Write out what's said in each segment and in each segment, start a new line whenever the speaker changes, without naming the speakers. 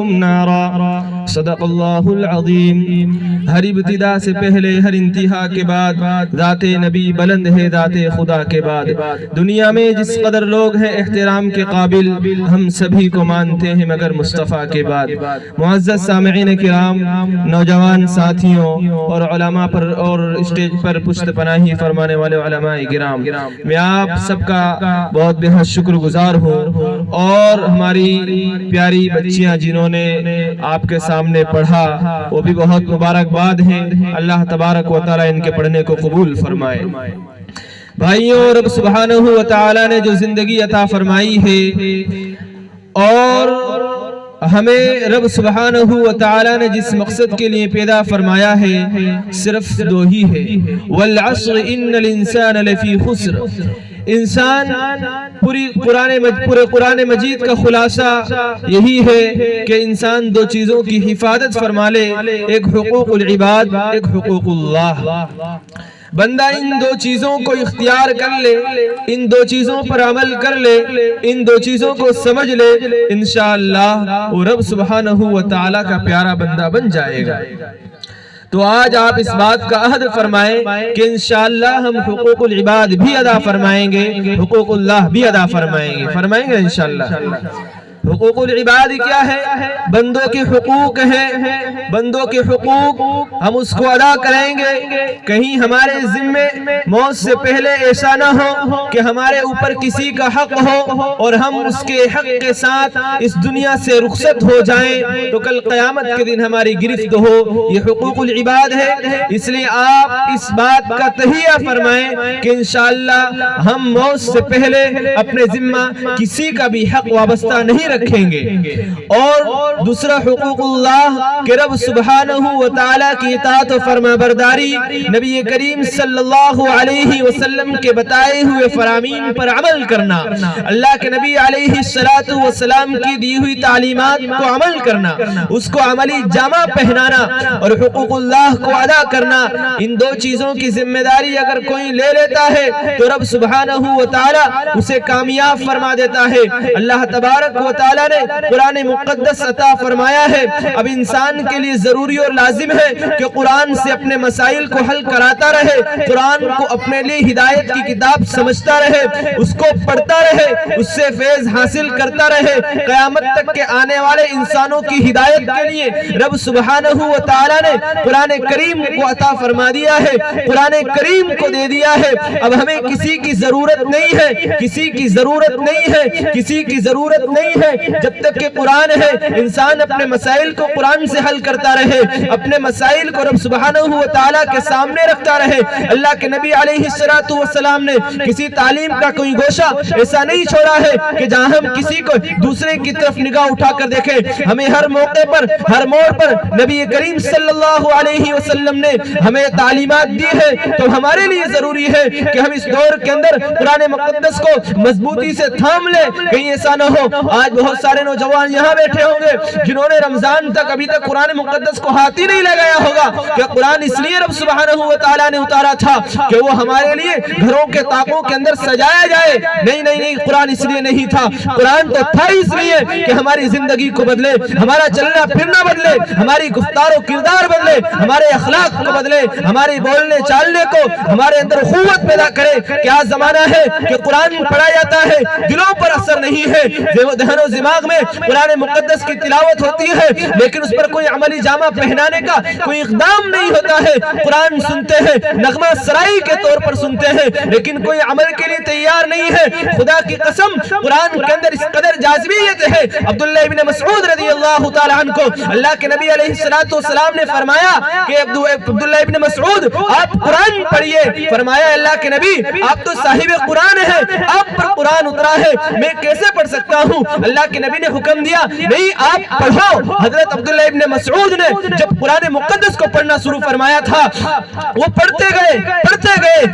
نارا صدق اللہ العظیم۔ ہر ابتدا سے پہلے ہر انتہا کے بعد ذات نبی بلند ہے ذات خدا کے بعد۔ دنیا میں جس قدر لوگ ہیں احترام کے قابل ہم سبھی کو مانتے ہیں مگر مصطفیٰ کے بعد۔ معزز سامعین کرام، نوجوان ساتھیوں اور علماء پر اور اسٹیج پر پشت پناہی فرمانے والے علماء کرام، میں آپ سب کا بہت بہت شکر گزار ہوں، اور ہماری پیاری بچیاں جنہوں نے آپ کے سامنے پڑھا وہ بھی بہت مبارکباد ہیں۔ اللہ تبارک و تعالی ان کے پڑھنے کو قبول فرمائے۔ بھائیوں، رب سبحانہ و تعالی نے جو زندگی عطا فرمائی ہے اور ہمیں رب سبحانہ و تعالی نے جس مقصد کے لیے پیدا فرمایا ہے صرف دو ہی ہے، والعصر ان الانسان لفی خسر۔ انسان پورے قرآن مجید کا خلاصہ یہی ہے کہ انسان دو چیزوں کی حفاظت فرما لے، ایک حقوق العباد، ایک حقوق اللہ۔ بندہ ان دو چیزوں کو اختیار کر لے، ان دو چیزوں پر عمل کر لے، ان دو چیزوں کو سمجھ لے، انشاءاللہ وہ رب سبحانہ و تعالی کا پیارا بندہ بن جائے گا۔ تو آج آپ اس بات کا عہد فرمائیں کہ انشاءاللہ ہم حقوق العباد بھی ادا فرمائیں گے، حقوق اللہ بھی ادا فرمائیں گے انشاءاللہ۔ حقوق العباد کیا ہے؟ بندوں کے حقوق ہیں، بندوں کے حقوق ہم اس کو ادا کریں گے۔ کہیں ہمارے ذمے موت سے پہلے ایسا نہ ہو کہ ہمارے اوپر کسی کا حق ہو اور ہم اس کے حق کے ساتھ اس دنیا سے رخصت ہو جائیں تو کل قیامت کے دن ہماری گرفت ہو۔ یہ حقوق العباد ہے، اس لیے آپ اس بات کا تہیہ فرمائیں کہ انشاءاللہ ہم موت سے پہلے اپنے ذمہ کسی کا بھی حق وابستہ نہیں رکھیں گے۔ اور دوسرا حقوق اللہ کہ رب سبحانہ و تعالی کی اطاعت و فرما برداری، نبی کریم صلی اللہ علیہ وسلم کے بتائے ہوئے فرامین پر عمل کرنا، اللہ کے نبی علیہ السلام کی دی ہوئی تعلیمات کو عمل کرنا، اس کو عملی جامہ پہنانا اور حقوق اللہ کو ادا کرنا۔ ان دو چیزوں کی ذمہ داری اگر کوئی لے لیتا ہے تو رب سبحانہ و تعالی اسے کامیاب فرما دیتا ہے۔ اللہ تبارک و تعالی نے قرآن مقدس عطا فرمایا ہے۔ اب انسان کے لیے ضروری اور لازم ہے کہ قرآن سے اپنے مسائل کو حل کراتا رہے، قرآن کو اپنے لیے ہدایت کی کتاب سمجھتا رہے، اس کو پڑھتا رہے، اس سے فیض حاصل کرتا رہے۔ قیامت تک کے آنے والے انسانوں کی ہدایت کے لیے رب سبحانہ و تعالی نے قرآن کریم کو عطا فرما دیا ہے، قرآن کریم کو دے دیا ہے۔ اب ہمیں کسی کی ضرورت نہیں ہے، کسی کی ضرورت نہیں ہے، کسی کی ضرورت نہیں ہے جب تک کہ قرآن ہے۔ انسان اپنے مسائل کو قرآن سے حل کرتا رہے، اپنے مسائل کو رب سبحانہ و تعالیٰ کے سامنے رکھتا رہے۔ اللہ کے نبی علیہ السلام نے کسی تعلیم کا کوئی گوشہ ایسا نہیں چھوڑا ہے کہ جہاں ہم کسی کو دوسرے کی طرف نگاہ اٹھا کر دیکھیں۔ ہمیں ہر موقع پر، ہر موڑ پر نبی کریم صلی اللہ علیہ وسلم نے ہمیں تعلیمات دی ہے، تو ہمارے لیے ضروری ہے کہ ہم اس دور کے اندر قرآن مقدس کو مضبوطی سے تھام لیں، کہیں ایسا نہ ہو آج بہت سارے نوجوان یہاں بیٹھے ہوں گے جنہوں نے رمضان تک ابھی تک قرآن مقدس کو ہاتھ ہی نہیں لگایا ہوگا کہ قرآن اس لیے رب سبحانہ و تعالیٰ نے اتارا تھا کہ وہ ہمارے لیے گھروں کے طاقوں کے اندر سجایا جائے۔ نہیں، قرآن اس لیے نہیں تھا، قرآن تو تھا اس لیے کہ ہماری زندگی کو بدلے، ہمارا چلنا پھرنا بدلے، ہماری گفتار و کردار بدلے، ہمارے اخلاق کو بدلے، ہماری بولنے چالنے کو ہمارے اندر قوت پیدا کرے۔ کیا زمانہ ہے کہ قرآن پڑھا جاتا ہے، دلوں پر اثر نہیں ہے، ذہن و دماغ میں قرآن مقدس کی تلاوت ہوتی ہے لیکن اس پر کوئی عملی جامہ پہنانے کا کوئی اقدام نہیں ہوتا ہے۔ قرآن سنتے ہیں، نغمہ سرائی کے طور پر سنتے ہیں لیکن کوئی عمل کے لیے تیار نہیں ہے۔ خدا کی قسم قرآن کے اندر اس قدر جاذبیت ہے۔ عبداللہ ابن مسعود رضی اللہ تعالیٰ عنہ کو اللہ کے نبی علیہ السلام نے فرمایا کہ عبداللہ ابن مسعود آپ قرآن پڑھیے۔ فرمایا اللہ کے نبی آپ تو صاحب قرآن ہیں، آپ پر قرآن اترا ہے، میں کیسے پڑھ سکتا ہوں؟ اللہ کے نبی نے حکم دیا نہیں آپ پڑھو۔ حضرت عبداللہ ابن مسعود نے جب قرآن مقدس کو پڑھنا شروع فرمایا تھا وہ پڑھتے گئے،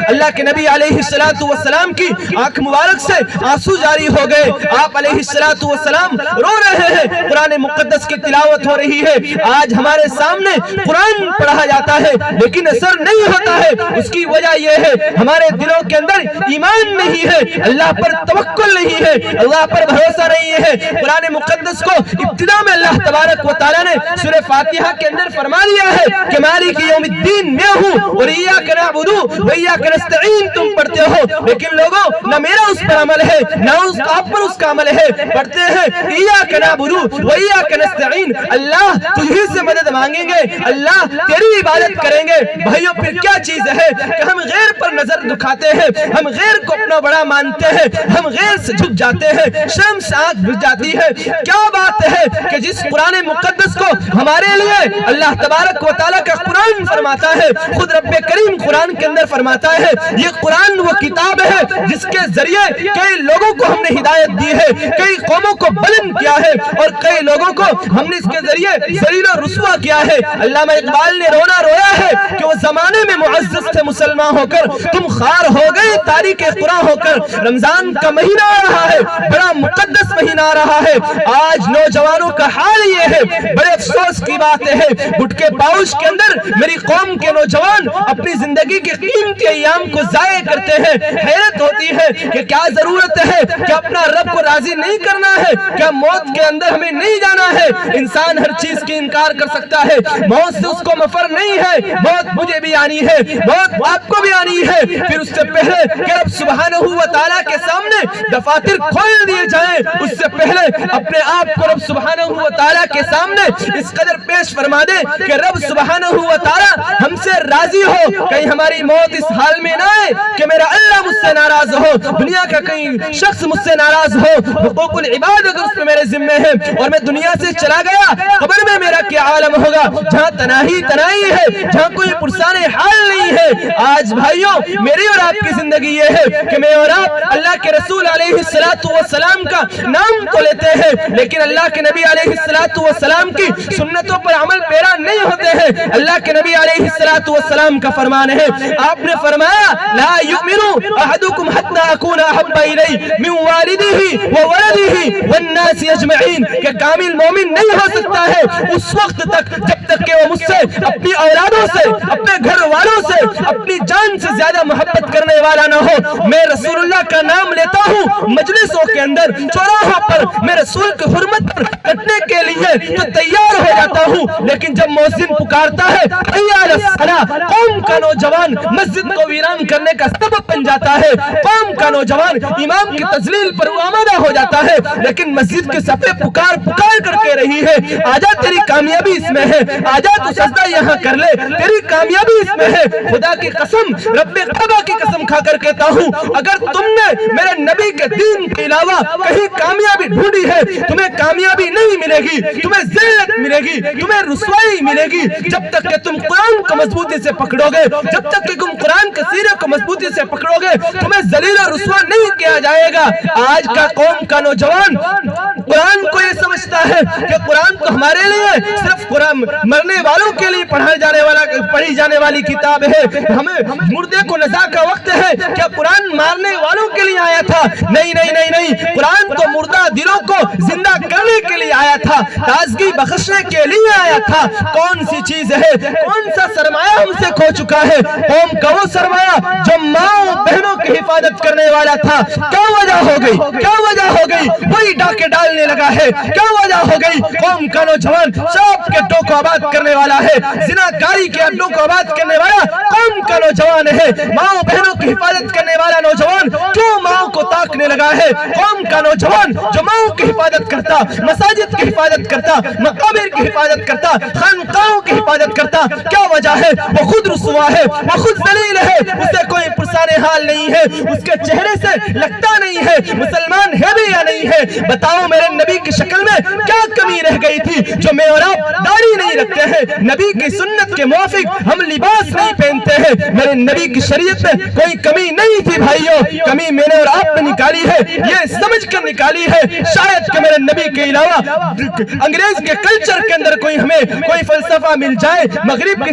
اللہ کے نبی علیہ السلام کی آنکھ مبارک سے آنسو جاری ہو گئے۔ آپ علیہ السلام رو رہے ہیں، قرآن مقدس کی تلاوت ہو رہی ہے۔ آج ہمارے سامنے قرآن پڑھا جاتا ہے لیکن اثر نہیں ہوتا ہے، اس کی وجہ یہ ہے ہمارے دلوں کے اندر ایمان نہیں ہے، اللہ پر توکل نہیں ہے، اللہ پر بھروسہ نہیں ہے۔ قرآن مقدس کو ابتدا میں اللہ تبارک و تعالیٰ نے سورہ فاتحہ کے اندر فرما دیا ہے کہ مالک یوم الدین میں ہوں اور ایاک نعبد و ایاک نستعین تم پڑھتے ہو، لیکن لوگوں نہ میرا اس پر عمل ہے نہ آپ پر اس کا عمل ہے۔ پڑھتے ہیں ایاک نعبد و ایاک نستعین، اللہ تجھی سے مدد مانگیں گے، اللہ تیری عبادت کریں گے۔ بھائیو پھر کیا چیز ہے کہ ہم غیر پر نظر دکھاتے ہیں، ہم غیر کو اپنا بڑا مانتے ہیں، ہم غیر سے جھک جاتے ہیں، شرم سے آنکھ بھر جاتی ہے۔ کیا بات ہے کہ جس قرآن مقدس کو ہمارے لیے اللہ تبارک و تعالیٰ کا قرآن فرماتا ہے، خود رب کریم قرآن کے اندر فرماتا ہے یہ قرآن وہ کتاب ہے جس کے ذریعے کئی لوگوں کو ہم نے ہدایت دی ہے، کئی قوموں کو بلند کیا ہے اور کئی لوگوں کو ہم نے اس کے ذریعے ذلیل و رسوا کیا ہے۔ علامہ اقبال نے رونا رویا ہے کہ وہ زمانے میں معزز تھے مسلمان ہو کر، تم خار ہو گئے تاریخ قرآن ہو کر۔ رمضان کا مہینہ آ رہا ہے، بڑا مقدس مہینہ آ رہا ہے، آج نوجوانوں کا حال یہ ہے، بڑے افسوس کی بات ہے گٹکے پاؤچ کے اندر میری قوم کے نوجوان اپنی زندگی کے قیمتی ایام کو ضائع کرتے ہیں۔ حیرت ہوتی ہے کہ کیا ضرورت ہے کہ اپنا رب کو راضی نہیں کرنا ہے، کیا موت کے اندر ہمیں نہیں جانا ہے؟ انسان ہر چیز کی انکار کر سکتا ہے، موت سے اس کو مفر نہیں ہے، موت مجھے بھی آنی ہے، موت آپ کو بھی آنی ہے۔ پھر اس سے پہلے کہ رب سبحانہ و تعالیٰ کے سامنے دفاتر کھول دیے جائیں، اس سے پہلے اپنے آپ کو رب سبحانہ و تعالیٰ کے سامنے اس قدر پیش فرما دے کہ رب سبحانہ و تعالیٰ ہم سے راضی ہو، کہیں ہماری موت اس حال میں نہ آئے کہ میرا اللہ مجھ سے ناراض ہو، دنیا کا کہیں شخص مجھ سے ناراض ہو، حقوق العباد اگر اس میں میرے ذمے ہے اور میں دنیا سے چلا گیا، قبر میں میرا کیا عالم ہوگا جہاں تنہائی ہے، جہاں کوئی پرسان حال نہیں ہے۔ آج بھائیوں میری اور آپ کی زندگی یہ ہے کہ میں اور آپ اللہ کے رسول علیہ السلام کا نام تو لیتے ہیں لیکن اللہ کے نبی علیہ السلام کی سنتوں پر عمل پیرا نہیں ہوتے ہیں۔ اللہ کے نبی علیہ السلام کا فرمان ہے، آپ نے فرمایا لا یؤمن احدکم حتی اکون احب الی من والدہ وولدہ والناس اجمعین، کہ کامل مومن نہیں ہو سکتا ہے اس وقت تک جب تک کہ وہ مجھ سے، اپنی اولادوں سے، اپنے گھر والوں سے، اپنی جان سے زیادہ محبت کرنے والا نہ ہو۔ میں رسول اللہ کا نام لیتا ہوں مجلسوں کے اندر، چوراہوں پر میں رسول کی حرمت پر کٹنے کے لیے تو تیار ہو جاتا ہوں، لیکن جب مؤذن پکارتا ہے حی علی الصلاۃ، قوم کا نوجوان مسجد کو ویران کرنے کا سبب بن جاتا ہے، قوم کا نوجوان امام کی تذلیل پر آمادہ ہو جاتا ہے، لیکن مسجد کے صفے پکار کر کے رہی ہے آجا تیری کامیابی اس میں ہے، آجا تو سجدہ یہاں کر لے، تیری کامیابی اس میں ہے۔ خدا کی قسم، رب کعبہ کی قسم کھا کر کہتا ہوں اگر تم نے میرے نبی کے دین کے علاوہ کہیں کامیابی ڈھونڈی ہے، تمہیں کامیابی نہیں ملے گی، تمہیں ذلت ملے گی، تمہیں رسوائی ملے گی۔ جب تک کہ تم قرآن کو مضبوطی سے پکڑو گے، جب تک کہ تم قرآن کے سیرے کو مضبوطی سے پکڑو گے، تمہیں ذلیل و رسوا نہیں کیا جائے گا۔ آج کا قوم کا نوجوان قرآن کو یہ سمجھتا ہے کہ قرآن تو ہمارے لیے صرف قرآن مرنے والوں کے لیے پڑھی جانے والی کتاب ہے، ہمیں مردے کو نزا کا وقت ہے، کیا قرآن مارنے والوں کے لیے آیا تھا؟ نہیں، قرآن تو مردہ دلوں کو زندہ کرنے کے لیے آیا تھا، تازگی بخشنے کے لیے آیا تھا۔ کون سی چیز ہے، کون سا سرمایہ ہم سے کھو چکا ہے؟ قوم کا وہ سرمایہ جو ماں بہنوں کی حفاظت کرنے والا تھا، کیا وجہ ہو گئی؟ وہی ڈاکے ڈالنے لگا ہے، کیا وجہ ہو گئی؟ قوم کا نوجوان شراب کے اڈوں کو آباد کرنے والا ہے، زناکاری کے اڈوں کو آباد کرنے والا قوم کا نوجوان ہے، ماں بہنوں کی حفاظت کرنے والا نوجوان کیوں ماں کو تاکنے لگا ہے؟ قوم کا نوجوان جو ماں کی حفاظت کرتا، مساجد کی حفاظت کرتا، مقابر کی حفاظت کرتا، خانقاہوں کی حفاظت کرتا، کیا وجہ ہے؟ وہ خود رسوا ہے، وہ خود ذلیل ہے، اسے کوئی پرسان حال نہیں ہے، اس کے چہرے سے لگتا نہیں ہے مسلمان ہے بھی یا نہیں ہے۔ بتاؤ میرے نبی کی شکل میں کیا کمی رہ گئی تھی جو میں اور آپ داڑھی نہیں رکھتے ہیں، نبی کی سنت کے موافق ہم لباس نہیں پہنتے ہیں، میرے نبی کی شریعت میں کوئی کمی نہیں تھی بھائیوں، کمی میں نے اور آپ نے نکالی ہے، یہ سمجھ کر نکالی ہے شاید کہ میرے نبی کے علاوہ انگریز کے کلچر کے اندر ہمیں کوئی فلسفہ مل جائے، مغرب کی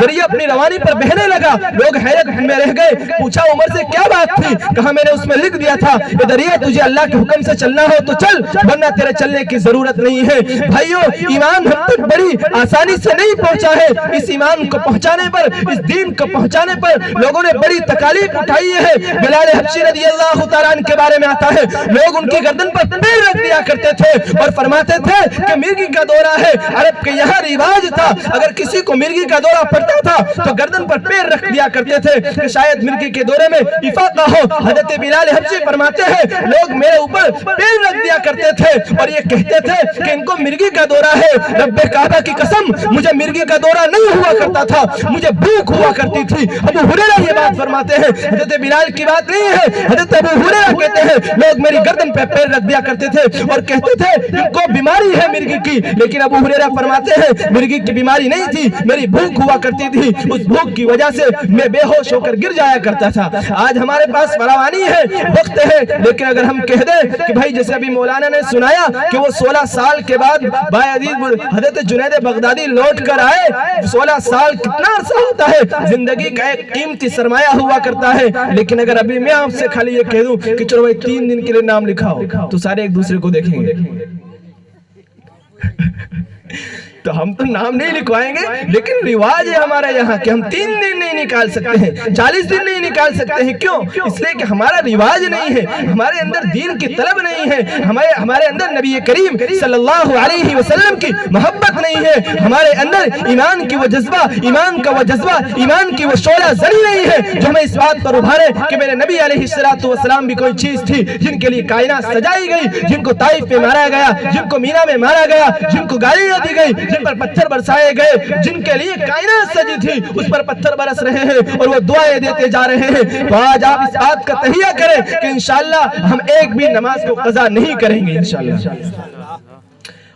دریا اپنی روانی پر بہنے لگا، لوگ حیرت میں رہ گئے۔ پوچھا عمر سے کیا بات تھی؟ کہا میں نے اس میں لکھ دیا تھا کہ دریا تجھے اللہ کے حکم سے چلنا ہو تو چل، ورنہ تیرے چلنے کی ضرورت نہیں ہے۔ بھائیو، ایمان ہم تک بڑی آسانی سے نہیں پہنچا ہے۔ اس ایمان کو پہنچانے پر، اس دین کو پہنچانے پر لوگوں نے بڑی تکالیف اٹھائی ہے۔ بلال حبشی رضی اللہ تعالیٰ عنہ کے بارے میں آتا ہے، لوگ ان کی گردن پر پیر رکھ دیا کرتے تھے اور فرماتے تھے کہ مرغی کا دورہ ہے۔ عرب کے یہاں رواج تھا، اگر کسی کو مرغی کا دورہ پڑتا تھا تو گردن پر پیر رکھ دیا کرتے تھے کہ شاید مرغی کے دورے میں افاقہ ہو۔ حضرت بلال حبشی فرماتے ہیں، لوگ میرے اوپر پیر رکھ دیا کرتے تھے اور یہ کہتے تھے کہ ان کو مرغی کا دورہ ہے۔ رب کعبہ کی قسم، مجھے مرغی کا دورہ نہیں ہوا کرتا تھا، مجھے بھوک ہوا کرتی تھی۔ ابو ہریرہ یہ بات فرماتے ہیں، حضرت بلال کی بات نہیں ہے، حضرت ابو ہریرہ کہتے ہیں لوگ میری گردن پہ پیر رکھ دیا کرتے تھے اور کہتے تھے ان کو بیماری ہے مرغی کی، لیکن ابو ہریرہ فرماتے ہیں مرغی کی بیماری نہیں تھی، میری بھوک ہوا کرتی تھی، اس بھوک کی وجہ سے میں بے ہوش ہو کر گر جایا کرتا تھا۔ آج ہمارے پاس فراوانی ہے، وقت ہے، لیکن اگر ہم کہہ دیں کہ بھائی جیسے ابھی مولانا نے سنایا کہ وہ 16 سال کے بعد باعزیز حضرت جنید بغدادی لوٹ کر آئے، 16 سال کتنا عرصہ ہوتا ہے، زندگی کا ایک قیمتی سرمایہ ہوا کرتا ہے۔ لیکن اگر ابھی میں آپ سے خالی یہ کہہ دوں کہ چلو بھائی 3 دن کے لیے نام لکھاؤ تو سارے ایک دوسرے کو دیکھیں گے، تو ہم تو نام نہیں لکھوائیں گے، لیکن رواج ہے ہمارے یہاں کہ ہم 3 دن نہیں نکال سکتے ہیں، 40 دن نہیں نکال سکتے ہیں۔ کیوں؟ اس لیے کہ ہمارا رواج نہیں ہے، ہمارے اندر دین کی طلب نہیں ہے، ہمارے اندر نبی کریم صلی اللہ علیہ وسلم کی محبت نہیں ہے، ہمارے اندر ایمان کی وہ جذبہ، ایمان کا وہ جذبہ، ایمان کی وہ شعلہ زنی نہیں ہے جو ہمیں اس بات پر ابھارے کہ میرے نبی علیہ السلام بھی کوئی چیز تھی جن کے لیے کائنات سجائی گئی، جن کو طائف میں مارا گیا، جن کو مینا میں مارا گیا، جن کو گالیاں دی گئی، جن پر پتھر برسائے گئے، جن کے لیے کائنات سجی تھی، اس پر پتھر برس رہے ہیں اور وہ دعائیں دیتے جا رہے ہیں۔ تو آج آپ اس بات کا تہیہ کریں کہ انشاءاللہ ہم ایک بھی نماز کو قضا نہیں کریں گے انشاءاللہ،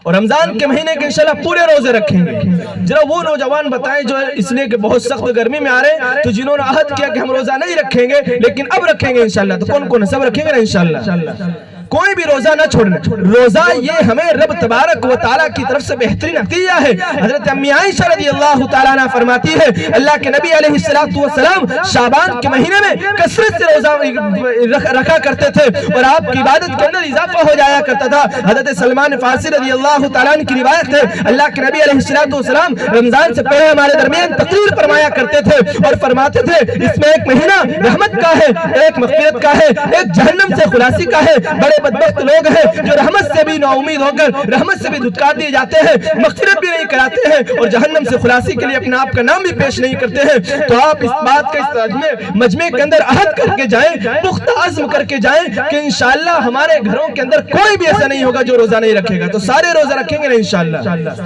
اور رمضان کے مہینے کے انشاءاللہ پورے روزے رکھیں گے۔ ذرا وہ نوجوان بتائیں جو اس لیے کہ بہت سخت گرمی میں آ رہے ہیں، تو جنہوں نے عہد کیا کہ ہم روزہ نہیں رکھیں گے لیکن اب رکھیں گے انشاءاللہ، تو کون کون ہے؟ سب رکھیں گے نا انشاءاللہ؟ کوئی بھی روزہ نہ چھوڑنا۔ روزہ یہ ہمیں رب تبارک و تعالیٰ کی طرف سے بہترین عطیہ ہے۔ حضرت امی عائشہ رضی اللہ تعالیٰ عنہ فرماتی ہے اللہ کے نبی علیہ السلام شعبان کے مہینے میں کثرت سے روزہ رکھا کرتے تھے اور آپ کی عبادت کے اندر اضافہ ہو جایا کرتا تھا۔ حضرت سلمان فارسی رضی اللہ تعالیٰ عنہ کی روایت ہے اللہ کے نبی علیہ السلام رمضان سے پہلے ہمارے درمیان تقریر فرمایا کرتے تھے اور فرماتے تھے اس میں ایک مہینہ رحمت کا ہے، ایک مغفرت کا ہے، ایک جہنم سے خلاصی کا ہے۔ بڑے بدبخت لوگ ہیں جو رحمت سے بھی نا امید ہو کر رحمت سے بھی دھتکار دیے جاتے ہیں، مغفرت بھی نہیں کراتے ہیں اور جہنم سے خلاصی کے لیے اپنا آپ کا نام بھی پیش نہیں کرتے ہیں۔ تو آپ اس بات کا اس مجمع کے اندر عہد کر کے جائیں، پختہ عزم کر کے جائیں کہ انشاءاللہ ہمارے گھروں کے اندر کوئی بھی ایسا نہیں ہوگا جو روزہ نہیں رکھے گا۔ تو سارے روزہ رکھیں گے نا انشاءاللہ؟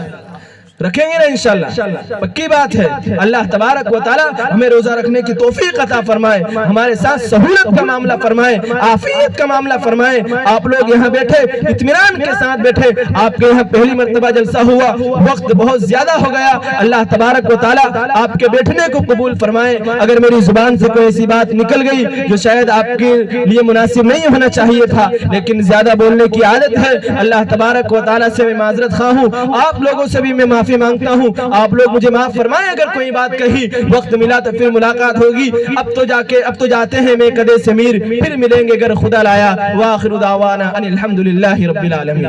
رکھیں گے نا انشاءاللہ؟ پکی بات ہے۔ اللہ تبارک و تعالیٰ ہمیں روزہ رکھنے کی توفیق عطا فرمائے، ہمارے ساتھ سہولت کا معاملہ فرمائے، عافیت کا معاملہ فرمائے۔ آپ لوگ یہاں بیٹھے اطمینان کے ساتھ بیٹھے، آپ کے یہاں پہلی مرتبہ جلسہ ہوا، وقت بہت زیادہ ہو گیا، اللہ تبارک و تعالیٰ آپ کے بیٹھنے کو قبول فرمائے۔ اگر میری زبان سے کوئی ایسی بات نکل گئی جو شاید آپ کے لیے مناسب نہیں ہونا چاہیے تھا لیکن زیادہ بولنے کی عادت ہے، اللہ تبارک و تعالیٰ سے میں معذرت خواہ ہوں، آپ لوگوں سے بھی میں معافی مانگتا ہوں، آپ لوگ مجھے معاف فرمائیں اگر کوئی بات کہی۔ وقت ملا تو پھر ملاقات ہوگی، اب تو جاتے ہیں میں قدے سے میر، پھر ملیں گے اگر خدا لایا۔ وآخر دعوانا ان الحمدللہ رب العالمین۔